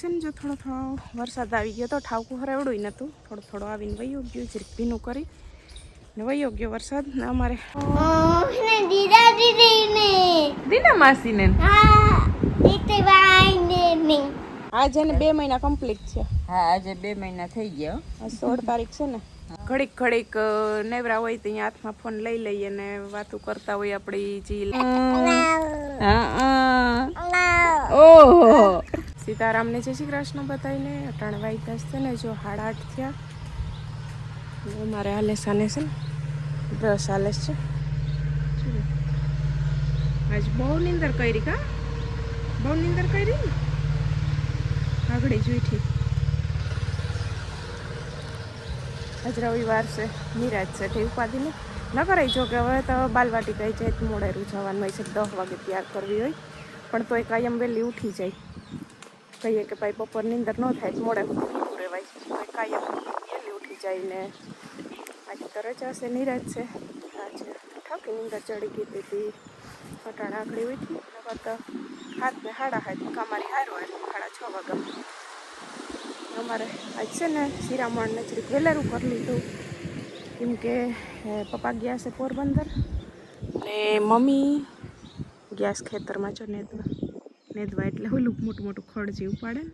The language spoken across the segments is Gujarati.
જો થોડો થોડો વરસાદ આવી ગયો તો ઠાવકું હરાવડું નહોતું, થોડો થોડો આવીને વયો ગયો, જરીક ભીનું કરી ને વયો ગયો વરસાદ. ને અમારે દીના માસીને આજે ને 2 મહિના કમ્પ્લીટ છે. હા, આજે 2 મહિના થઈ ગયા. 16 તારીખ છે ને. ઘડીક ઘડીક નેવરા હોય તો અહીંયા હાથમાં ફોન લઈ લઈએ ને વાતું કરતા હોય આપણી જીલ. ઓહો સીતારામને જય શ્રી કૃષ્ણ બતાવીને અટાણે વાગ્યા છે ને જો 8:30 થયા. મારે હાલે સાને છે ને બ્રશ હાલે છે. આજ બહુ નીંદર કરી કા, બહુ નીંદર કરી ને આગળ જોઈથી. આજ રવિવાર છે, નિરાજ છે, તે ઉપાધિ ન કરાય. જો કે હવે તો બાલવાટી કહી જાય તો મોડેરું જવાનું હોય છે, 10 વાગે તૈયાર કરવી હોય, પણ તોય કાયમ વહેલી ઉઠી જાય. કહીએ કે ભાઈ બપોર નીંદર ન થાય મોડે ઉઠી રહેવાય, તોય કાયમ વહેલી ઉઠી જાય. ને આજે તો રજા છે, નિરાજ છે. આજે ઠાકી નીંદર ચડી ગઈ હતી, અટાણે આખડી ઉઠી. નકર તો 7 ને 7:30 કામારી હારો 6:30 વાગ્યા. અમારે આજ છે ને શિરામણને જરીક વહેલારું કરી લીધું, કેમ કે પપ્પા ગયા છે પોરબંદર ને મમ્મી ગયા છે ખેતરમાં જો નેદવા. એટલે ઓલું મોટું મોટું ખડ જે ઉપાડે ને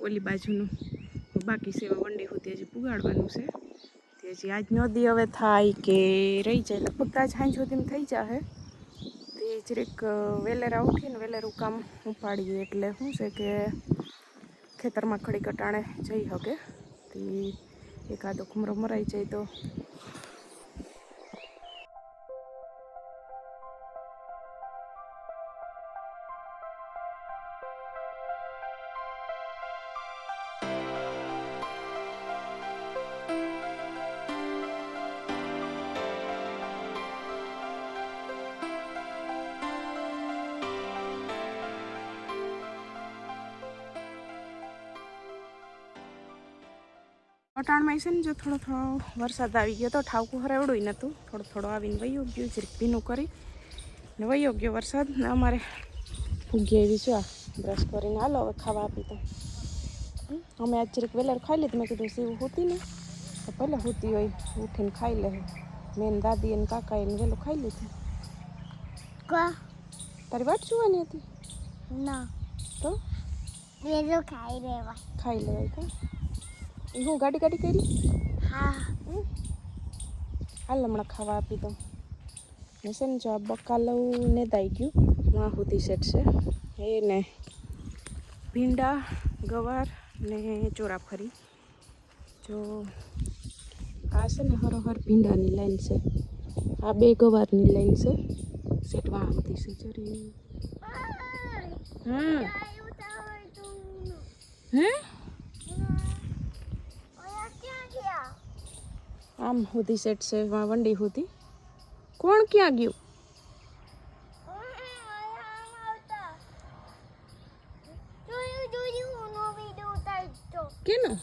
ઓલી બાજુનું બાકી છે, વંડી સુધી હજી પુગાડવાનું છે. તે હજી આજ નદી હવે થાય કે રહી જાય, લગભગ આજ સાંજ સુધીમાં થઈ જાય. તે જરીક વેલેરા ઉઠીને વેલેરું કામ ઉપાડીએ એટલે શું છે કે ખેતરમાં ખડી કટાણે જઈ શકે. તે એકાદો ઘૂમરો મરાઈ જાય તો અટાણમાં છે ને જો થોડો થોડો વરસાદ આવી ગયો તો ઠાવકું હરાવડું નહોતું, થોડો થોડો આવીને વયો ગયો, જરીક ભીનું કરી ને વયો ગયો વરસાદ. ને અમારે ફૂગી આવી છે, બ્રશ કરીને હાલો હવે ખાવા આપી. તો અમે આજ જરીક વેલર ખાઈ લીધું. મેં કીધું સીવું હોતી ને તો ભલે હોતી હોય ઉઠીને ખાઈ લે. મેં દાદી અને કાકા એને વહેલું ખાઈ લીધું. તારી વાટ જોવાની હતી ના તો વેલો ખાઈ લેવા ખાઈ લેવાય કા. હું ગાડી કરી. હા હાલ હમણાં ખાવા આપી દઉં. ને છે ને જો આ બકાલું ને દાઈ ગયું માં સુધી સેટ છે. એને ભીંડા ગવાર ને ચોરાફરી. જો આ છે ને હરોહર ભીંડાની લાઈન છે, આ 2 ગવારની લાઈન છે. સેટ વાહ સુધી છે જરી. આમ સુધી સેટ છે વંડી સુધી. કોણ ક્યાં ગયું? કેનો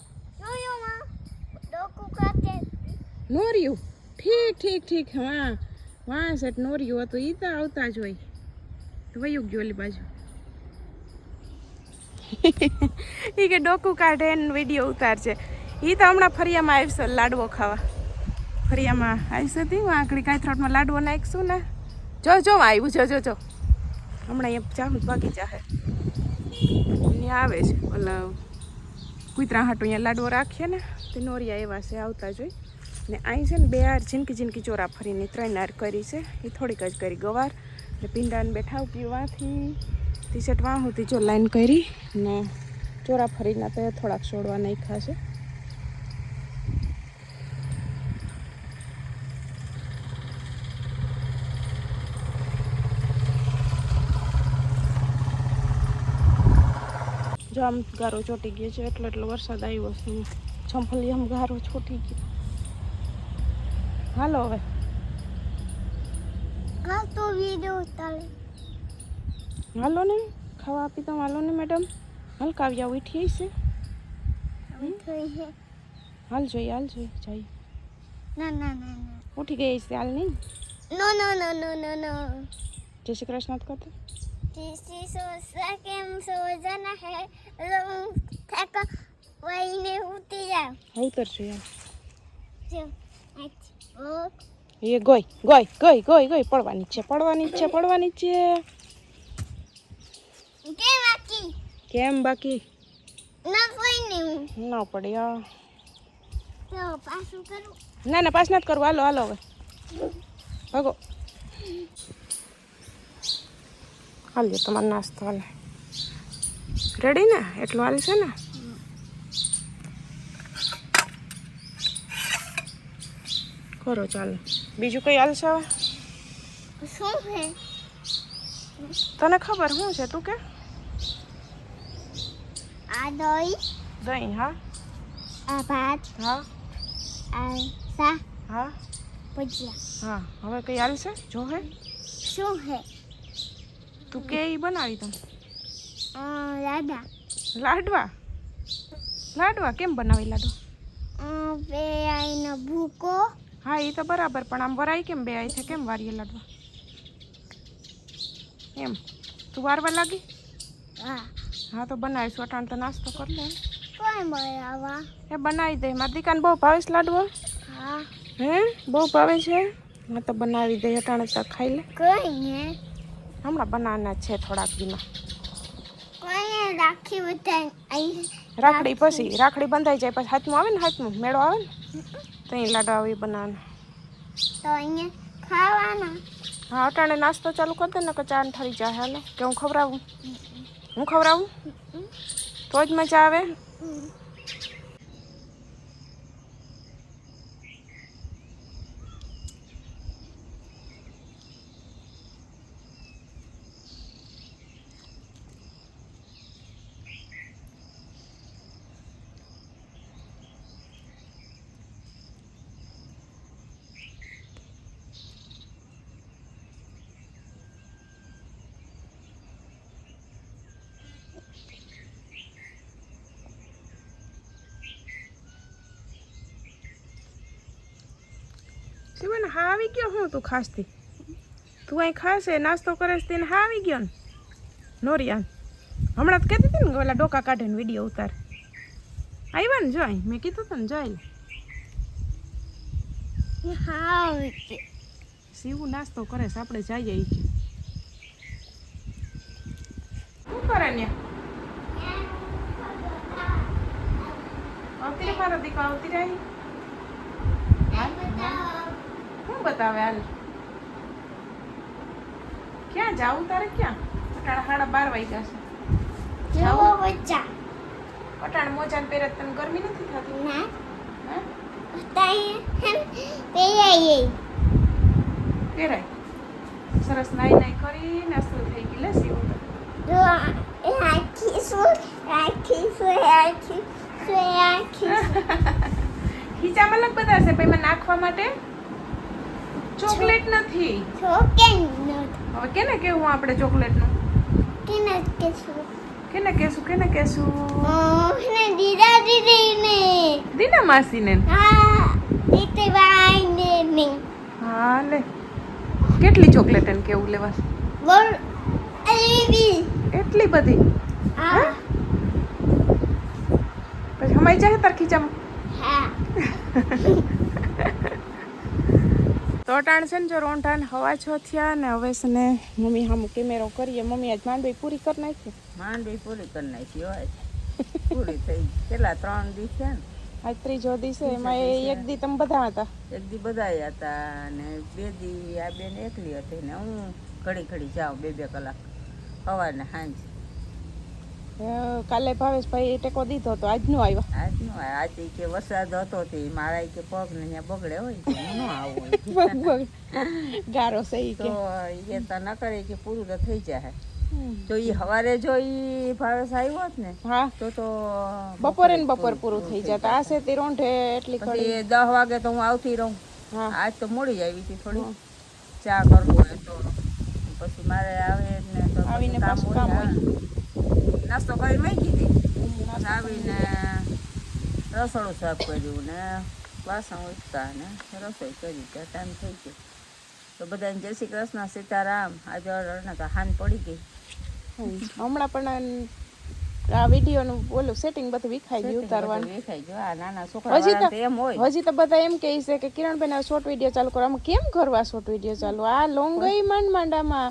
નોર્યું? ઠીક હા વાહ સેટ નોર્યું હતું. એ તો આવતા જ હોય તો વયું ગયો ઓલી બાજુ. એ કે ડોકું કાઢે ને વિડીયો ઉતારશે. એ તો હમણાં ફરિયામાં આવશે લાડવો ખાવા. ફરિયામાં આવીશ હતી હું આકડી કાંઈ લાડવો નાખીશું ને. જો આવ્યું જો હમણાં અહીંયા ચાહું બાકી ચાહે અહીંયા આવે છે. ઓલા કૂતરા હાટું અહીંયા લાડવો રાખીએ ને તે નોરિયા એવા છે, આવતા જોઈ. ને અહીં છે ને 2 હાર ઝીનકી ચોરા ફરીને 3 હાર કરી છે. એ થોડીક જ કરી ગવાર ને પીંડાને બેઠા પીવાથી ટી શર્ટ વાં હતી જો લાઈન કરી ને ચોરા ફરીના તો થોડાક છોડવા નાખ્યા છે. જો આમ ગારો ચોટી ગયો છે, એટલો વરસાદ આવ્યો છે. છંફલી આમ ગારો ચોટી ગયો. હાલો હવે તો વિડિયો ઉતારે. હાલો ને ખાવા આપી દઉં. હાલો ને મેડમ. હાલ કાવ્યા ઉઠી છે. હાલ જોઈએ જાય. ના ઉઠી ગઈ છે હાલ નહીં. નો જય શ્રી કૃષ્ણ કરતો. किसी सोचा केम सोचना है એટલે હું થાકો વહીને ઉતરી જાઉં ઉતરશે યાર જો એ ગઈ પડવાની છે પડવાની છે કે બાકી કેમ બાકી ના કોઈ નહીં ન પડ્યા તો પાછું કરું ના પાસ નથી કરવું હાલો હવે ભાગો હાલ્યો તમારો નાસ્તો હાલે રેડી ને એટલું હાલ છે ને કરો ચાલો બીજું કઈ હાલશે હવે શું છે તને ખબર શું છે તું કે આ દહીં હા આ ભાત હા આ શાક હા ભજીયા હા હવે કઈ હાલશે જો હે શું છે તું કે ઈ બનાવી તને દાદા લાડવા કેમ બનાવી લાડવા બે આઈનો ભૂકો હા એ તો બરાબર પણ આમ વરાય કેમ બે આઈ છે કેમ વારીએ લાડવા એમ તું વારવા લાગી હા તો બનાવીશું અટાણ તો નાસ્તો કરી લે કોઈ બનાવવા એ બનાવી દે મારી દીકાને બહુ ભાવે છે લાડવા હા હે બહુ ભાવે છે હા તો બનાવી દે અટાણે તો ખાઈ લે કોઈ ને હમણાં બનાવવાના છે થોડાક દીમાં કોઈને રાખી બતાવી રાખડી પછી રાખડી બંધાઈ જાય પછી હાથમાં આવે ને હાથમાં મેળો આવે ને તો અહીં લાડવા આવી બનાવવાના તો અહીંયા ખાવાના હા અટાણે નાસ્તો ચાલુ કરી દે ને કે ચા ને ઠરી જાય હાલો કે હું ખવડાવું તો જ મજા આવે શિવન હા આવી ગયો હું તું ખાસથી તું અહીં ખાશે નાસ્તો કરે તેને હા આવી ગયો ને નોરિયાન હમણાં તો કહેતી હતી ને ઓલા ડોકા કાઢે ને વિડીયો ઉતાર આવ્યા ને જોઈ મેં કીધું તને જોઈ હા શિવું નાસ્તો કરે છે આપણે જઈએ ઈ કે શું કરે ને આવતી રે મારો દીકરો આવતી રહી શું બતાવે હાલ ક્યાં જાવું તારે ક્યાં અટાણા 12:30 વાગ્યા છે જો બચ્ચા અટાણ મોજાન પહેરે તને ગરમી નથી થતી ના હે તાઈ પેયાઈ પહેરાય સરસ નાઈ કરી નાસ્તો થઈ ગઈ લે શિવ જો રાખી ખીચામાં લગ બધા છે પછી નાખવા માટે ચોકલેટ નથી હવે કેને કેવું આપણે ચોકલેટ નું કેને કેશું દીના માસીને હા લે કેટલી ચોકલેટ એને કેવું લેવા એટલી બધી પછી હમાઈ જાય તાર ખીચામાં તો અટાણ છે ને જો રોંઢાને હવા 6 થયા ને હવે છે ને મમ્મી સામું કેમેરો કરીએ મમ્મી આજ માંડવી પૂરી કરી નાખી માંડવી પૂરી કરી નાખી હોય પૂરી થઈ કેટલા 3 દિવસ થયા ને આજ ત્રીજો દિવસ એમાં એક દી તમે બધા હતા એક દી બધા હતા અને 2 દી આ બેન એકલી હતી ને હું ઘડી જાઉં 2 કલાક સવારને સાંજ કાલે ભાવેશભાઈ ટેકો દીધો તો આજનો આવ્યો આજે કે વરસાદ હતો તે મારા કે પગ ને ત્યાં બગડે હોય તો ન આવું ગારો સહી તો એ તો ન કરે કે પૂરું તો થઈ જાય તો એ સવારે જો એ ભાવેશ આવ્યો હોત ને હા તો બપોરે ને બપોર પૂરું થઈ જતા આ છે તે રોંઢે એટલી પછી 10 વાગે તો હું આવતી રહું હા આજ તો મોડી આવી હતી થોડી ચા કરવું હોય તો પછી મારે આવે ને તો આવીને પાછું કામ હોય નાસ્તો કરી મૂકી દીધી આવીને રસોડું સાફ કર્યું ને વાસણ ઉઠતા ને રસોઈ કરી ત્યાં ટાઈમ થઈ ગયો તો બધાને જય શ્રી કૃષ્ણ સીતારામ આજે તો હાન પડી ગઈ હમણાં પણ આ વિડીયોનું બોલું સેટિંગ બધું વિખાઈ ગયું ઉતારવાનું. વેખાઈ ગયો આ નાના છોકરા હજી તો એમ હોય હજી તો બધા એમ કહે છે કે કિરણબેન આ શોર્ટ વિડીયો ચાલુ કરો. આમાં કેમ કરવા શોર્ટ વિડીયો ચાલુ? આ લોંગ ગઈ માંડ આમાં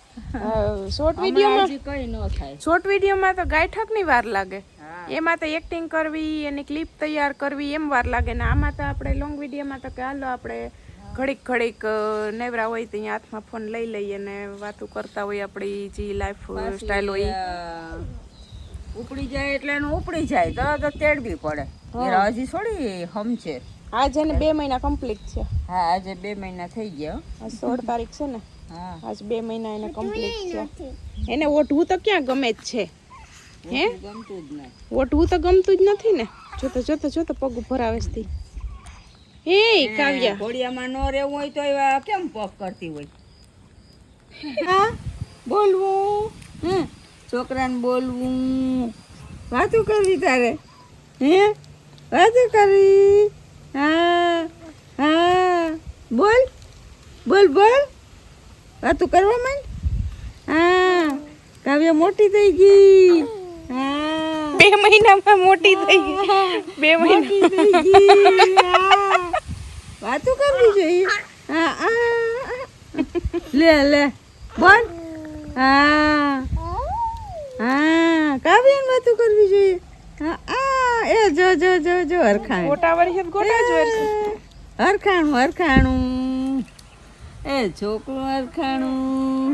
શોર્ટ વિડીયોમાં હજી કઈ ન થાય. શોર્ટ વિડીયોમાં તો ગાયઠકની વાર લાગે. હા એમાં તો એક્ટિંગ કરવી એની ક્લિપ તૈયાર કરવી એમ વાર લાગે ને આમાં તો આપણે લોંગ વિડીયોમાં તો કે હાલો આપણે ઘડીક નેવરા હોય તો અહીંયા હાથમાં ફોન લઈ લઈએ ને વાતો કરતા હોય આપણી જે લાઈફ સ્ટાઈલ હોય. ઉપડી જાય એટલે એનું ઉપડી જાય તરત તેડવી પડે. એ હજી થોડી હમશે. આજે ને 2 મહિના કમ્પ્લીટ છે. હા આજે 2 મહિના થઈ ગયા. આ 16 તારીખ છે ને. હા આજ 2 મહિના એને કમ્પ્લીટ છે. એને ઓઢવું તો ક્યાં ગમે જ છે હે? ગમતું જ નહીં. ઓઢવું તો ગમતું જ નથી ને. જોતો પગ ઉપર આવે છે. હે કાવ્યા ઘોડિયામાં ન રહેવું હોય તો એવા કેમ પગ કરતી હોય? હા બોલવું છોકરાને બોલવું વાતું કરવી તારે હે વાતું કરવી. હા હા બોલ બોલ બોલ વાતું કરવા માંડ. હા કાવ્ય મોટી થઈ ગઈ. હા 2 મહિનામાં મોટી થઈ ગઈ. 2 મહિના થઈ ગઈ. વાતું કરવી જોઈએ. હા લે બોલ. હા કાવ્યાને વાતું કરવી જોઈએ. એ જો હરખાણ ગોટા વળી ગોટા જ વરસે. હરખાણું એ છોકરું હરખાણું.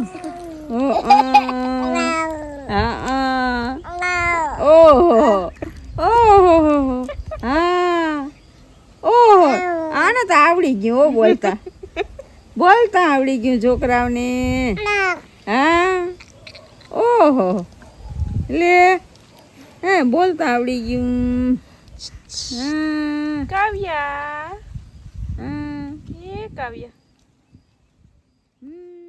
ઓહો આને તો આવડી ગયું બોલતા આવડી ગયું છોકરાઓને. હા ઓહો લે હે બોલતા આવડી ગયું. કાવ્યા હા એ કાવ્યા હમ